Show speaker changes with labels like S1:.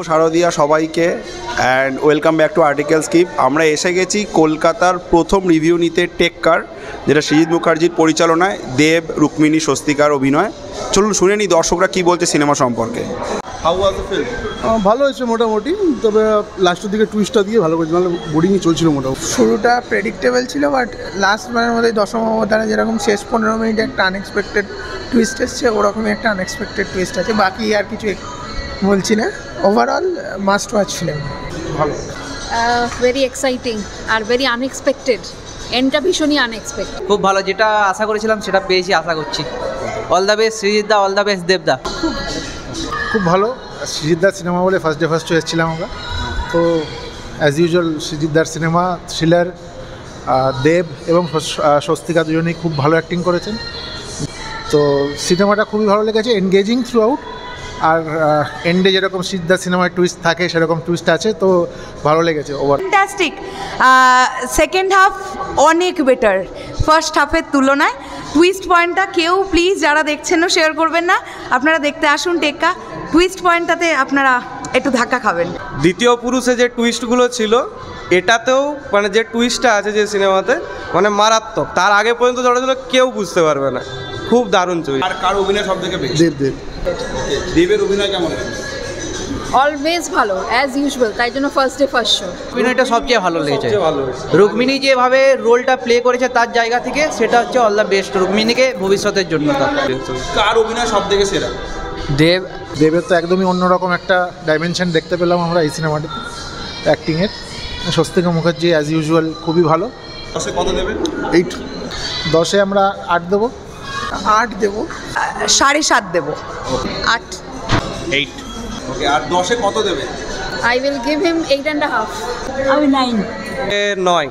S1: শারদিয়া সবাইকে and welcome back to article skip. আমরা এসে গেছি কলকাতার প্রথম রিভিউ নিতে টেক্কার, যেটা সৃজিত মুখার্জির পরিচালনায়, দেব, রুক্মিণী, স্বস্তিকার অভিনয়। চলুন শুনে নিই দর্শকরা কী বলছে সিনেমা সম্পর্কে। How was the film?
S2: ভালো হয়েছে মোটামুটি, তবে লাস্টের দিকে টুইস্টটা দিয়ে ভালো করেছে, মানে বোরিংই চলছিল মোটামুটি।
S3: শুরুটা প্রেডিক্টেবল ছিল, বাট লাস্ট মানের মধ্যে দশম অবতারে যেরকম শেষ 15 মিনিটে একটা আনএক্সপেক্টেড টুইস্ট এসছে, ওরকমই একটা আনএক্সপেক্টেড টুইস্ট আছে। বাকি আর কিছু বলছি না। Overall must watch film.
S2: ভালো,
S4: ভেরি এক্সাইটিং আর ভেরি আনএক্সপেক্টেড। এন্ডটা ভীষণই আনএক্সপেক্টেড।
S5: খুব ভালো, যেটা আশা করেছিলাম সেটা পেয়েছি, আশা করছি। All the best Srijit da, all the best দেবদা।
S2: খুব ভালো। সৃজিতদার সিনেমা বলে ফার্স্ট ডে এসেছিলাম আমরা, তো অ্যাজ ইউজুয়াল সৃজিতদার সিনেমা, থ্রিলার। দেব এবং স্বস্তিকা দুজনেই খুব ভালো অ্যাক্টিং করেছেন, তো সিনেমাটা খুবই ভালো লেগেছে, এনগেজিং থ্রু আউট। আর এন্ডে যেরকম সৃজিতদার সিনেমায় টুইস্ট থাকে সেরকম টুইস্ট আছে, তো ভালো লেগেছে ওভার।
S6: ফ্যান্টাস্টিক। সেকেন্ড হাফ অনেক বেটার ফার্স্ট হাফের তুলনায়। টুইস্ট পয়েন্টটা কেউ প্লিজ যারা দেখছেনও শেয়ার করবেন না, আপনারা দেখতে আসুন টেক্কা। টুইস্ট পয়েন্টটাতে আপনারা একটু ধাক্কা খাবেন।
S7: দ্বিতীয় পুরুষে যে টুইস্টগুলো ছিল, এটাতেও মানে যে টুইস্টটা আছে যে সিনেমাতে, মানে মারাত্মক। তার আগে পর্যন্ত ধরা ছিল কেউ বুঝতে পারবে না। খুব দারুণ চুই।
S1: আর কার অভিনয় সব থেকে বেশি?
S2: দেব।
S1: দেবের অভিনয় কেমন?
S4: অলওয়েজ ভালো অ্যাজ ইউজুয়াল, তাই জন্য ফার্স্ট ডে ফার্স্ট শো।
S5: অভিনয়টা সবচেয়ে ভালো লেগেছে।
S7: ভালো হয়েছে।
S5: রুক্মিণী যেভাবে রোলটা প্লে করেছে তার জায়গা থেকে, সেটা হচ্ছে অল দ্য বেস্ট রুক্মিণীকে ভবিষ্যতের জন্য।
S1: কার অভিনয় সব থেকে সেরা?
S2: দেবের তো একদমই অন্যরকম একটা ডাইমেনশন দেখতে পেলাম আমরা এই সিনেমাটিতে অ্যাক্টিংয়ের। স্বস্তিকা মুখার্জি অ্যাজ ইউজুয়াল খুবই ভালো।
S1: 10-এ কত দেবেন?
S2: 8। 10-এ আমরা 8 দেবো।
S3: 8 দেবো।
S6: 7.5 দেবো। 8।
S1: 8। ওকে, আর 10-এ কত দেবেন?
S4: I will give him 8.5।
S6: আমি 9।
S7: 9।